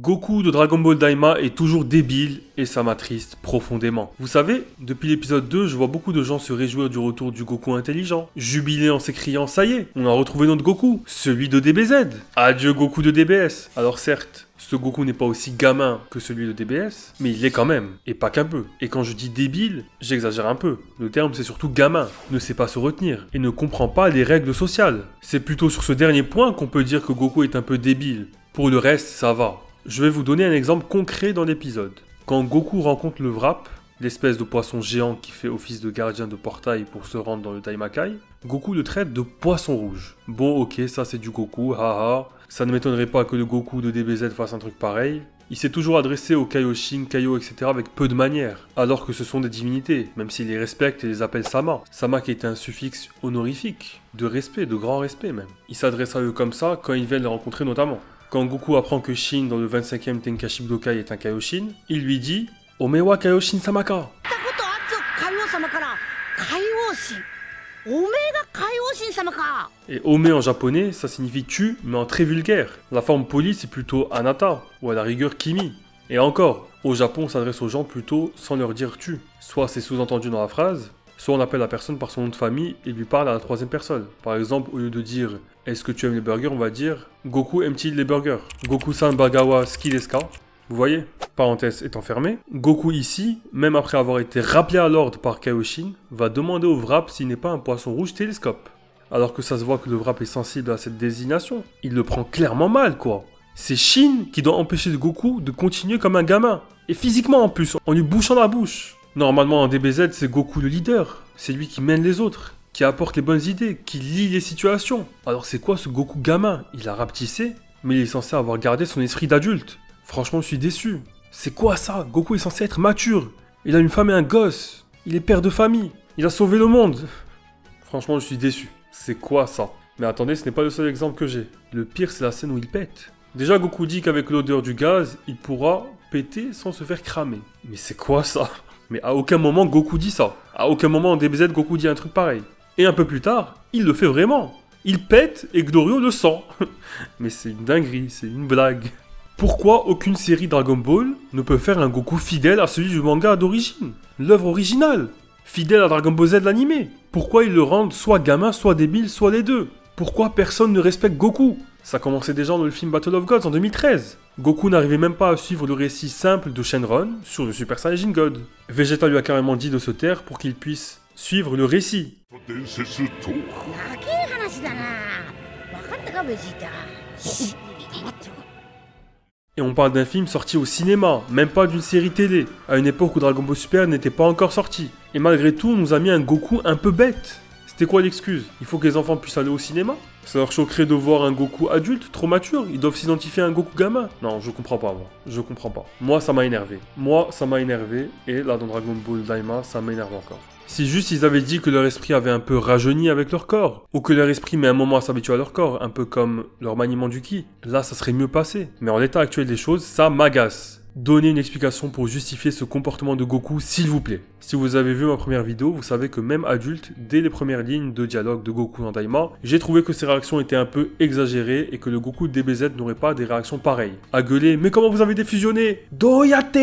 Goku de Dragon Ball Daima est toujours débile et ça m'attriste profondément. Vous savez, depuis l'épisode 2, je vois beaucoup de gens se réjouir du retour du Goku intelligent, jubiler en s'écriant « ça y est, on a retrouvé notre Goku, celui de DBZ. Adieu Goku de DBS ». Alors certes, ce Goku n'est pas aussi gamin que celui de DBS, mais il l'est quand même, et pas qu'un peu. Et quand je dis débile, j'exagère un peu. Le terme c'est surtout gamin, ne sait pas se retenir, et ne comprend pas les règles sociales. C'est plutôt sur ce dernier point qu'on peut dire que Goku est un peu débile. Pour le reste, ça va. Je vais vous donner un exemple concret dans l'épisode. Quand Goku rencontre le Wrap, l'espèce de poisson géant qui fait office de gardien de portail pour se rendre dans le Daimakai, Goku le traite de poisson rouge. Bon ok, ça c'est du Goku, haha. Ça ne m'étonnerait pas que le Goku de DBZ fasse un truc pareil. Il s'est toujours adressé aux Kaioshin, Kaio, etc. avec peu de manières, alors que ce sont des divinités, même s'il les respecte et les appelle Sama. Sama qui est un suffixe honorifique, de respect, de grand respect même. Il s'adresse à eux comme ça quand il vient les rencontrer notamment. Quand Goku apprend que Shin dans le 25e Tenkaichi Budokai est un Kaioshin, il lui dit « Omewa Kaioshin Samaka ». Et Ome en japonais, ça signifie tu, mais en très vulgaire. La forme polie, c'est plutôt Anata, ou à la rigueur Kimi. Et encore, au Japon, on s'adresse aux gens plutôt sans leur dire tu. Soit c'est sous-entendu dans la phrase, soit on appelle la personne par son nom de famille et lui parle à la troisième personne. Par exemple, au lieu de dire « Est-ce que tu aimes les burgers ?», on va dire « Goku aime-t-il les burgers ?»« Goku-san bagawa suki desu ka ?» Vous voyez ? Parenthèse étant fermée. Goku ici, même après avoir été rappelé à l'ordre par Kaioshin, va demander au Wrap s'il n'est pas un poisson rouge télescope. Alors que ça se voit que le Wrap est sensible à cette désignation. Il le prend clairement mal, quoi. C'est Shin qui doit empêcher Goku de continuer comme un gamin. Et physiquement en plus, en lui bouchant la bouche. Normalement en DBZ, c'est Goku le leader. C'est lui qui mène les autres, qui apporte les bonnes idées, qui lie les situations. Alors c'est quoi ce Goku gamin ? Il a rapetissé, mais il est censé avoir gardé son esprit d'adulte. Franchement, je suis déçu. C'est quoi ça ? Goku est censé être mature. Il a une femme et un gosse. Il est père de famille. Il a sauvé le monde. Franchement, je suis déçu. C'est quoi ça ? Mais attendez, ce n'est pas le seul exemple que j'ai. Le pire, c'est la scène où il pète. Déjà, Goku dit qu'avec l'odeur du gaz, il pourra péter sans se faire cramer. Mais c'est quoi ça ? Mais à aucun moment Goku dit ça. À aucun moment en DBZ Goku dit un truc pareil. Et un peu plus tard, il le fait vraiment. Il pète et Glorio le sent. Mais c'est une dinguerie, c'est une blague. Pourquoi aucune série Dragon Ball ne peut faire un Goku fidèle à celui du manga d'origine ? L'œuvre originale. Fidèle à Dragon Ball Z l'animé. Pourquoi ils le rendent soit gamin, soit débile, soit les deux ? Pourquoi personne ne respecte Goku ? Ça commençait déjà dans le film Battle of Gods en 2013. Goku n'arrivait même pas à suivre le récit simple de Shenron sur le Super Saiyajin God. Vegeta lui a carrément dit de se taire pour qu'il puisse suivre le récit. Et on parle d'un film sorti au cinéma, même pas d'une série télé, à une époque où Dragon Ball Super n'était pas encore sorti. Et malgré tout, on nous a mis un Goku un peu bête. C'était quoi l'excuse ? Il faut que les enfants puissent aller au cinéma ? Ça leur choquerait de voir un Goku adulte, trop mature. Ils doivent s'identifier à un Goku gamin. Non, je comprends pas, moi. Je comprends pas. Moi, ça m'a énervé. Et là, dans Dragon Ball Daima, ça m'énerve encore. Si juste ils avaient dit que leur esprit avait un peu rajeuni avec leur corps, ou que leur esprit met un moment à s'habituer à leur corps, un peu comme leur maniement du ki, là, ça serait mieux passé. Mais en l'état actuel des choses, ça m'agace. Donnez une explication pour justifier ce comportement de Goku, s'il vous plaît. Si vous avez vu ma première vidéo, vous savez que même adulte, dès les premières lignes de dialogue de Goku dans Daima, j'ai trouvé que ses réactions étaient un peu exagérées et que le Goku de DBZ n'aurait pas des réactions pareilles. À gueuler, mais comment vous avez défusionné ? Doyate !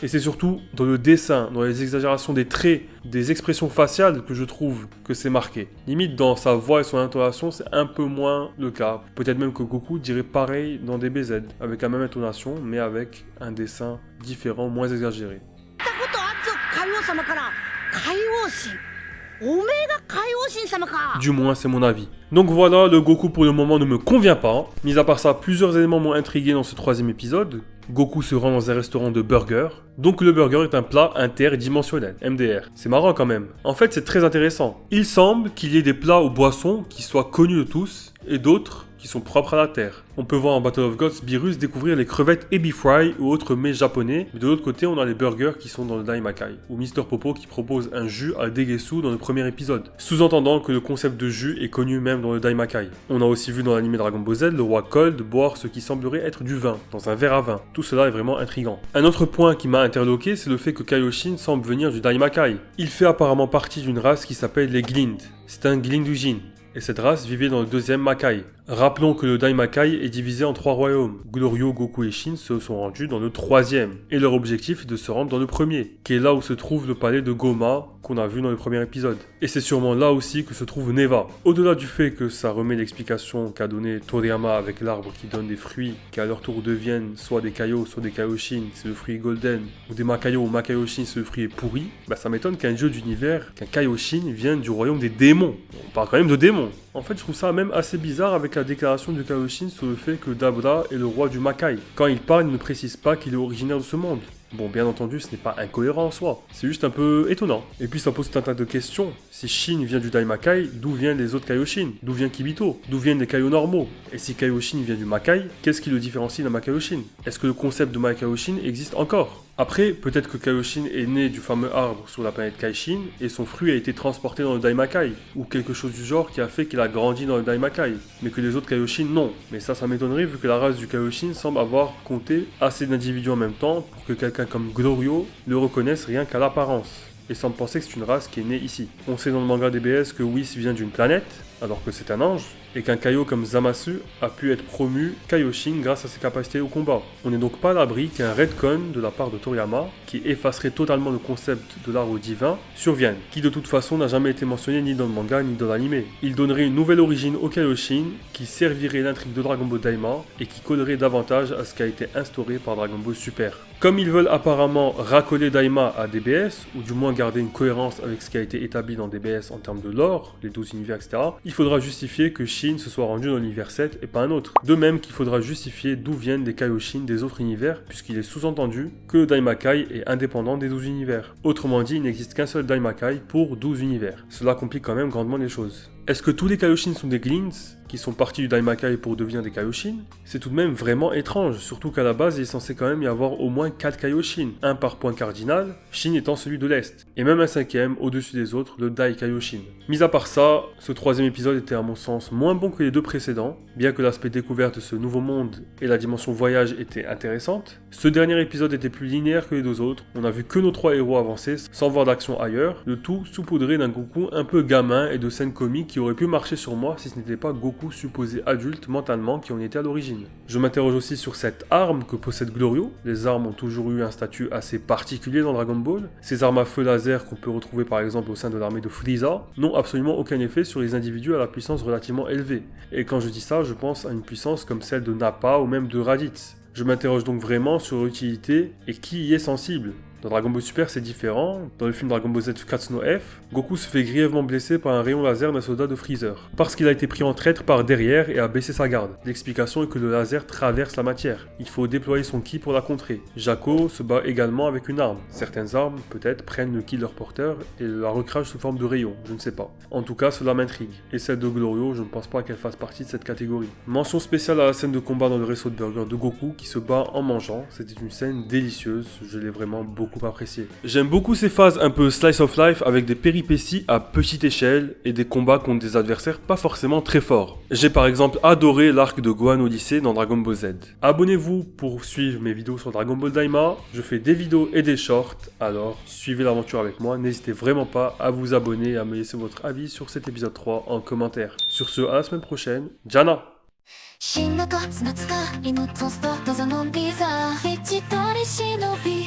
Et c'est surtout dans le dessin, dans les exagérations des traits, des expressions faciales que je trouve que c'est marqué. Limite dans sa voix et son intonation, c'est un peu moins le cas. Peut-être même que Goku dirait pareil dans DBZ, avec la même intonation, mais avec un dessin différent, moins exagéré. Du moins, c'est mon avis. Donc voilà, le Goku pour le moment ne me convient pas. Mis à part ça, plusieurs éléments m'ont intrigué dans ce troisième épisode. Goku se rend dans un restaurant de burgers. Donc le burger est un plat interdimensionnel, MDR. C'est marrant quand même. En fait, c'est très intéressant. Il semble qu'il y ait des plats ou boissons qui soient connus de tous, et d'autres qui sont propres à la Terre. On peut voir en Battle of Gods Beerus découvrir les crevettes Ebi Fry ou autres mets japonais, mais de l'autre côté on a les burgers qui sont dans le Daimakai, ou Mr Popo qui propose un jus à Degesu dans le premier épisode, sous-entendant que le concept de jus est connu même dans le Daimakai. On a aussi vu dans l'anime Dragon Ball Z le roi Cold boire ce qui semblerait être du vin, dans un verre à vin. Tout cela est vraiment intriguant. Un autre point qui m'a interloqué, c'est le fait que Kaioshin semble venir du Daimakai. Il fait apparemment partie d'une race qui s'appelle les Glind. C'est un Glindujin. Et cette race vivait dans le deuxième Makai. Rappelons que le Daimakai est divisé en 3 royaumes. Glorio, Goku et Shin se sont rendus dans le 3e. Et leur objectif est de se rendre dans le premier, qui est là où se trouve le palais de Goma, qu'on a vu dans le premier épisode. Et c'est sûrement là aussi que se trouve Neva. Au-delà du fait que ça remet l'explication qu'a donné Toriyama avec l'arbre qui donne des fruits, qui à leur tour deviennent soit des Kaio, soit des Kaioshin, c'est le fruit golden, ou des Makaio ou Makaioshin, c'est le fruit est pourri, bah ça m'étonne qu'un jeu d'univers, qu'un Kaioshin vienne du royaume des démons. On parle quand même de démons. En fait, je trouve ça même assez bizarre avec la déclaration du Kaioshin sur le fait que Dabra est le roi du Makai. Quand il parle, il ne précise pas qu'il est originaire de ce monde. Bon, bien entendu, ce n'est pas incohérent en soi, c'est juste un peu étonnant. Et puis ça pose tout un tas de questions. Si Shin vient du Daimakai, d'où viennent les autres Kaioshin? D'où vient Kibito? D'où viennent les Kaio normaux? Et si Kaioshin vient du Makai, qu'est-ce qui le différencie d'un Makaioshin? Est-ce que le concept de Makaioshin existe encore? Après, peut-être que Kaioshin est né du fameux arbre sur la planète Kaishin et son fruit a été transporté dans le Daimakai, ou quelque chose du genre qui a fait qu'il a grandi dans le Daimakai, mais que les autres Kaioshin non. Mais ça m'étonnerait vu que la race du Kaioshin semble avoir compté assez d'individus en même temps pour que quelqu'un comme Glorio le reconnaisse rien qu'à l'apparence. Et semble penser que c'est une race qui est née ici. On sait dans le manga DBS que Whis vient d'une planète, alors que c'est un ange, et qu'un Kaio comme Zamasu a pu être promu Kaioshin grâce à ses capacités au combat. On n'est donc pas à l'abri qu'un retcon de la part de Toriyama, qui effacerait totalement le concept de l'arbre divin, survienne, qui de toute façon n'a jamais été mentionné ni dans le manga ni dans l'anime. Il donnerait une nouvelle origine au Kaioshin, qui servirait l'intrigue de Dragon Ball Daima, et qui collerait davantage à ce qui a été instauré par Dragon Ball Super. Comme ils veulent apparemment racoler Daima à DBS, ou du moins garder une cohérence avec ce qui a été établi dans DBS en termes de lore, les 12 univers, etc., il faudra justifier que Shin se soit rendu dans l'univers 7 et pas un autre. De même qu'il faudra justifier d'où viennent les Kaioshin des autres univers, puisqu'il est sous-entendu que le Daimakai est indépendant des 12 univers. Autrement dit, il n'existe qu'un seul Daimakai pour 12 univers. Cela complique quand même grandement les choses. Est-ce que tous les Kaioshin sont des Glinds qui sont partis du Daimakai pour devenir des Kaioshin? C'est tout de même vraiment étrange, surtout qu'à la base il est censé quand même y avoir au moins 4 Kaioshin, un par point cardinal, Shin étant celui de l'Est, et même un 5e au-dessus des autres, le Dai Kaioshin. Mis à part ça, ce 3e épisode était à mon sens moins bon que les 2 précédents, bien que l'aspect découverte de ce nouveau monde et la dimension voyage étaient intéressantes. Ce dernier épisode était plus linéaire que les 2 autres, on a vu que nos 3 héros avancer sans voir d'action ailleurs, le tout saupoudré d'un Goku un peu gamin et de scènes comiques qui auraient pu marcher sur moi si ce n'était pas Goku supposé adulte mentalement qui en était à l'origine. Je m'interroge aussi sur cette arme que possède Glorio. Les armes ont toujours eu un statut assez particulier dans Dragon Ball. Ces armes à feu laser qu'on peut retrouver par exemple au sein de l'armée de Frieza n'ont absolument aucun effet sur les individus à la puissance relativement élevée. Et quand je dis ça, je pense à une puissance comme celle de Nappa ou même de Raditz. Je m'interroge donc vraiment sur l'utilité et qui y est sensible. Dans Dragon Ball Super, c'est différent. Dans le film Dragon Ball Z Katsuno F, Goku se fait grièvement blesser par un rayon laser d'un soldat de Freezer, parce qu'il a été pris en traître par derrière et a baissé sa garde. L'explication est que le laser traverse la matière. Il faut déployer son ki pour la contrer. Jaco se bat également avec une arme. Certaines armes, peut-être, prennent le ki de leur porteur et la recrachent sous forme de rayon, je ne sais pas. En tout cas, cela m'intrigue. Et celle de Glorio, je ne pense pas qu'elle fasse partie de cette catégorie. Mention spéciale à la scène de combat dans le resto de burger de Goku qui se bat en mangeant. C'était une scène délicieuse, je l'ai vraiment beaucoup apprécié. J'aime beaucoup ces phases un peu slice of life avec des péripéties à petite échelle et des combats contre des adversaires pas forcément très forts. J'ai par exemple adoré l'arc de Gohan Odyssey dans Dragon Ball Z. Abonnez-vous pour suivre mes vidéos sur Dragon Ball Daima, je fais des vidéos et des shorts, alors suivez l'aventure avec moi, n'hésitez vraiment pas à vous abonner et à me laisser votre avis sur cet épisode 3 en commentaire. Sur ce, à la semaine prochaine, Jana! 死んだか砂使いのトースト謎のビザ一人忍び